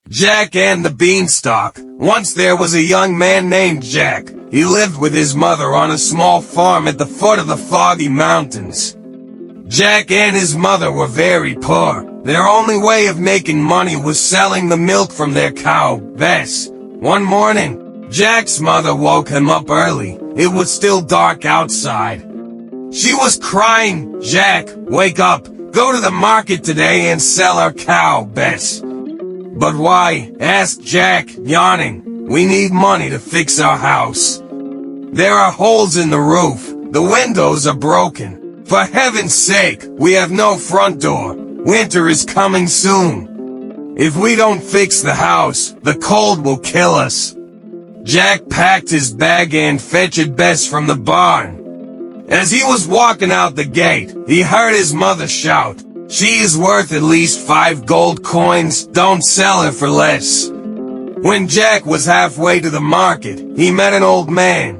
Jack and the Beanstalk. Once there was a young man named Jack. He lived with his mother on a small farm at the foot of the Foggy Mountains. Jack and his mother were very poor. Their only way of making money was selling the milk from their cow, Bess. One morning, Jack's mother woke him up early. It was still dark outside. She was crying, "Jack, wake up. Go to the market today and sell our cow, Bess." "But why?" asked Jack, yawning. "We need money to fix our house. There are holes in the roof. The windows are broken. For heaven's sake, we have no front door. Winter is coming soon. If we don't fix the house, the cold will kill us." Jack packed his bag and fetched Bess from the barn. As he was walking out the gate, he heard his mother shout, "She is worth at least 5 gold coins. Don't sell her for less." When Jack was halfway to the market, he met an old man.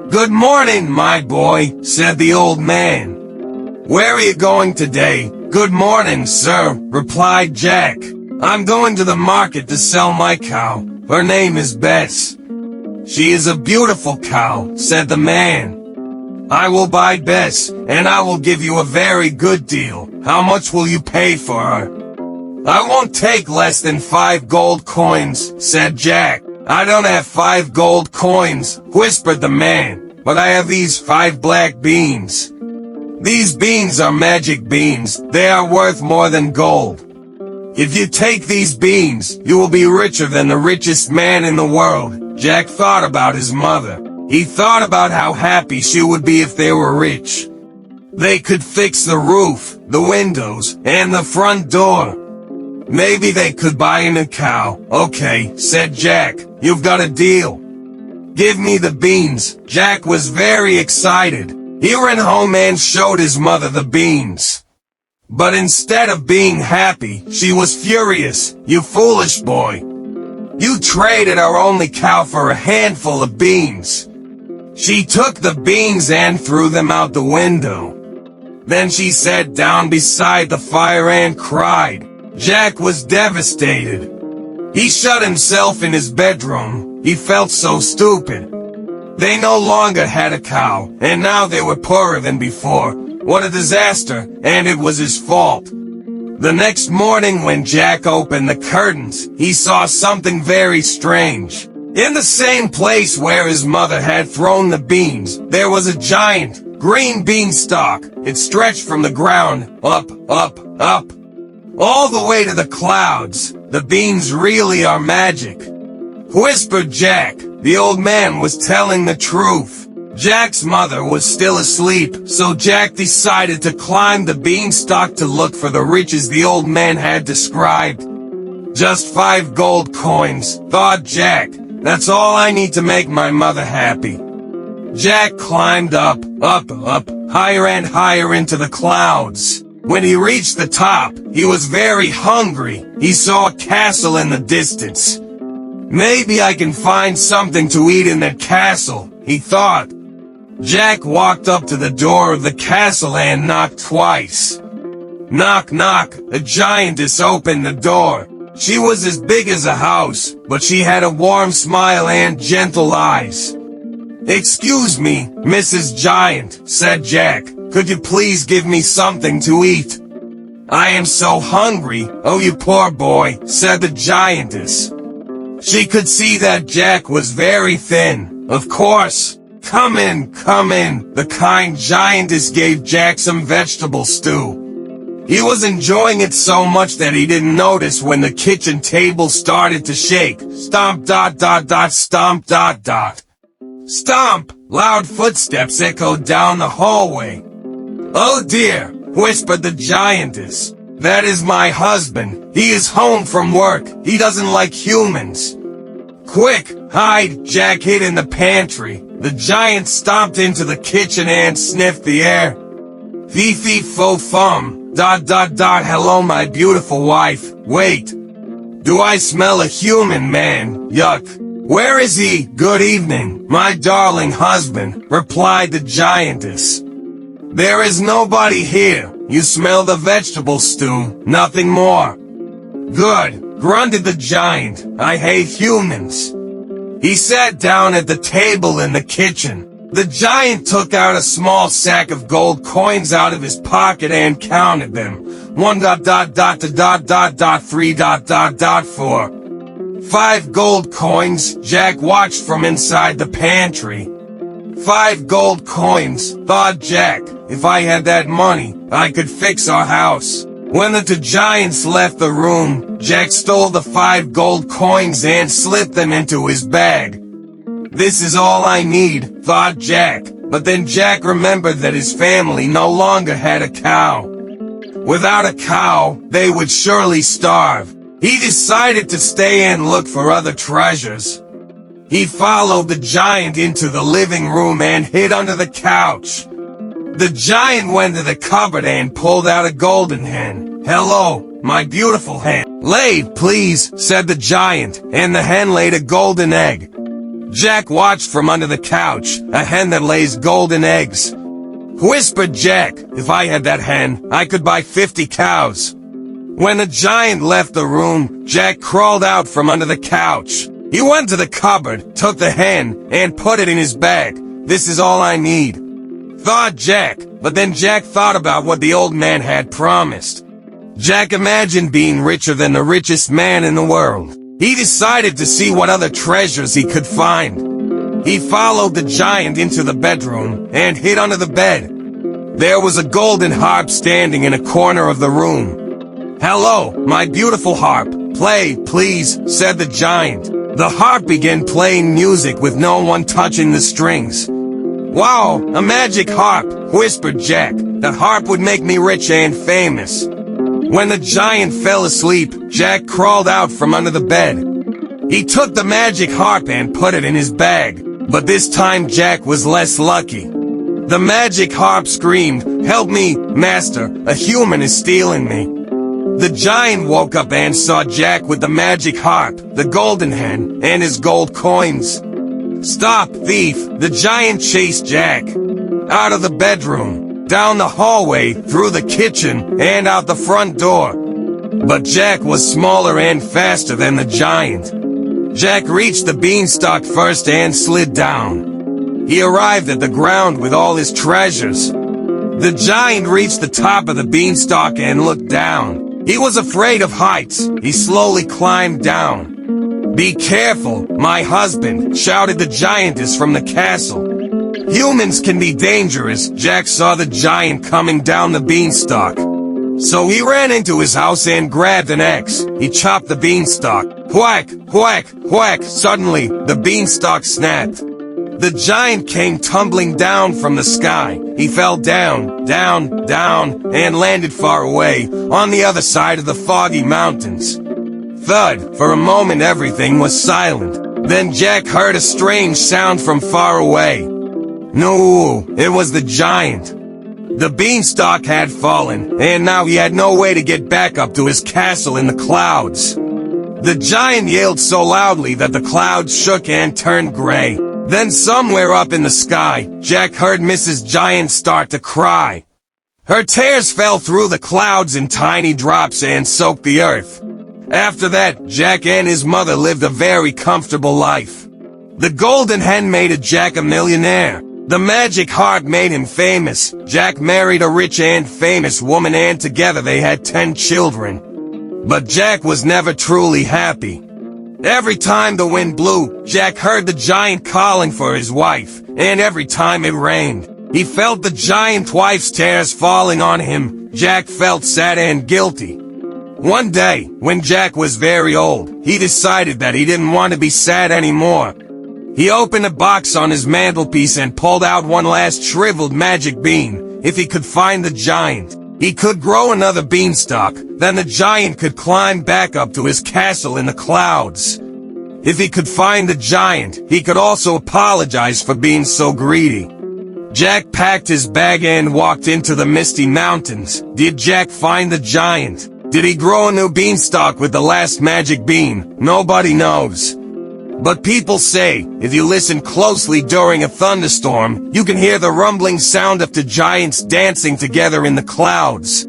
"Good morning, my boy," said the old man. "Where are you going today?" "Good morning, sir," replied Jack. "I'm going to the market to sell my cow. Her name is Bess." "She is a beautiful cow," said the man. "I will buy Bess, and I will give you a very good deal. How much will you pay for her?" "I won't take less than 5 gold coins," said Jack. "I don't have 5 gold coins," whispered the man, "but I have these 5 black beans. These beans are magic beans. They are worth more than gold. If you take these beans, you will be richer than the richest man in the world." Jack thought about his mother. He thought about how happy she would be if they were rich. They could fix the roof, the windows, and the front door. Maybe they could buy a new cow. "Okay," said Jack, "you've got a deal. Give me the beans." Jack was very excited. He ran home and showed his mother the beans. But instead of being happy, she was furious. "You foolish boy. You traded our only cow for a handful of beans." She took the beans and threw them out the window. Then she sat down beside the fire and cried. Jack was devastated. He shut himself in his bedroom. He felt so stupid. They no longer had a cow, and now they were poorer than before. What a disaster, and it was his fault. The next morning when Jack opened the curtains, he saw something very strange. In the same place where his mother had thrown the beans, there was a giant, green beanstalk. It stretched from the ground, up, up, up, all the way to the clouds. "The beans really are magic," whispered Jack. The old man was telling the truth. Jack's mother was still asleep, so Jack decided to climb the beanstalk to look for the riches the old man had described. "Just 5 gold coins," thought Jack. "That's all I need to make my mother happy." Jack climbed up, up, up, higher and higher into the clouds. When he reached the top, he was very hungry. He saw a castle in the distance. "Maybe I can find something to eat in that castle," he thought. Jack walked up to the door of the castle and knocked twice. Knock, knock, a giantess opened the door. She was as big as a house, but she had a warm smile and gentle eyes. "Excuse me, Mrs. Giant," said Jack. "Could you please give me something to eat?" "I am so hungry." "Oh, you poor boy," said the giantess. She could see that Jack was very thin. "Of course. Come in, come in." The kind giantess gave Jack some vegetable stew. He was enjoying it so much that he didn't notice when the kitchen table started to shake. Stomp, dot, dot, dot, stomp, dot, dot. Stomp! Loud footsteps echoed down the hallway. "Oh dear," whispered the giantess. "That is my husband. He is home from work. He doesn't like humans." "Quick, hide!" Jack hid in the pantry. The giant stomped into the kitchen and sniffed the air. "Fee fee fo fum. Dot dot dot. Hello, my beautiful wife. Wait. Do I smell a human man? Yuck. Where is he?" "Good evening, my darling husband," replied the giantess. "There is nobody here. You smell the vegetable stew, nothing more." "Good, grunted the giant. "I hate humans." He sat down at the table in the kitchen. The giant took out a small sack of gold coins out of his pocket and counted them. 1.3.4. 5 gold coins, Jack watched from inside the pantry. 5 gold coins, thought Jack. If I had that money, I could fix our house. When the two giants left the room, Jack stole the 5 gold coins and slipped them into his bag. This is all I need, thought Jack. But then Jack remembered that his family no longer had a cow. Without a cow, they would surely starve. He decided to stay and look for other treasures. He followed the giant into the living room and hid under the couch. The giant went to the cupboard and pulled out a golden hen. "Hello, my beautiful hen." "Lay, please," said the giant, and the hen laid a golden egg. Jack watched from under the couch, a hen that lays golden eggs. Whispered Jack, "If I had that hen, I could buy 50 cows. When the giant left the room, Jack crawled out from under the couch. He went to the cupboard, took the hen, and put it in his bag. "This is all I need," thought Jack, but then Jack thought about what the old man had promised. Jack imagined being richer than the richest man in the world. He decided to see what other treasures he could find. He followed the giant into the bedroom and hid under the bed. There was a golden harp standing in a corner of the room. "Hello, my beautiful harp. Play, please," said the giant. The harp began playing music with no one touching the strings. "Wow, a magic harp," whispered Jack. "That harp would make me rich and famous." When the giant fell asleep, Jack crawled out from under the bed. He took the magic harp and put it in his bag, but this time Jack was less lucky. The magic harp screamed, "Help me, master, a human is stealing me." The giant woke up and saw Jack with the magic harp, the golden hen, and his gold coins. "Stop, thief!" The giant chased Jack out of the bedroom, down the hallway, through the kitchen, and out the front door. But Jack was smaller and faster than the giant. Jack reached the beanstalk first and slid down. He arrived at the ground with all his treasures. The giant reached the top of the beanstalk and looked down. He was afraid of heights. He slowly climbed down. "Be careful, my husband," shouted the giantess from the castle. "Humans can be dangerous." Jack saw the giant coming down the beanstalk. So he ran into his house and grabbed an axe. He chopped the beanstalk. Whack, whack, whack. Suddenly, the beanstalk snapped. The giant came tumbling down from the sky. He fell down, down, down, and landed far away, on the other side of the foggy mountains. Thud. For a moment everything was silent. Then Jack heard a strange sound from far away. No, it was the giant. The beanstalk had fallen, and now he had no way to get back up to his castle in the clouds. The giant yelled so loudly that the clouds shook and turned gray. Then somewhere up in the sky, Jack heard Mrs. Giant start to cry. Her tears fell through the clouds in tiny drops and soaked the earth. After that, Jack and his mother lived a very comfortable life. The golden hen made Jack a millionaire. The magic harp made him famous. Jack married a rich and famous woman, and together they had 10 children. But Jack was never truly happy. Every time the wind blew, Jack heard the giant calling for his wife, and every time it rained, he felt the giant wife's tears falling on him. Jack felt sad and guilty. One day, when Jack was very old, he decided that he didn't want to be sad anymore. He opened a box on his mantelpiece and pulled out one last shriveled magic bean. If he could find the giant, he could grow another beanstalk. Then the giant could climb back up to his castle in the clouds. If he could find the giant, he could also apologize for being so greedy. Jack packed his bag and walked into the misty mountains. Did Jack find the giant? Did he grow a new beanstalk with the last magic bean? Nobody knows. But people say, if you listen closely during a thunderstorm, you can hear the rumbling sound of two giants dancing together in the clouds.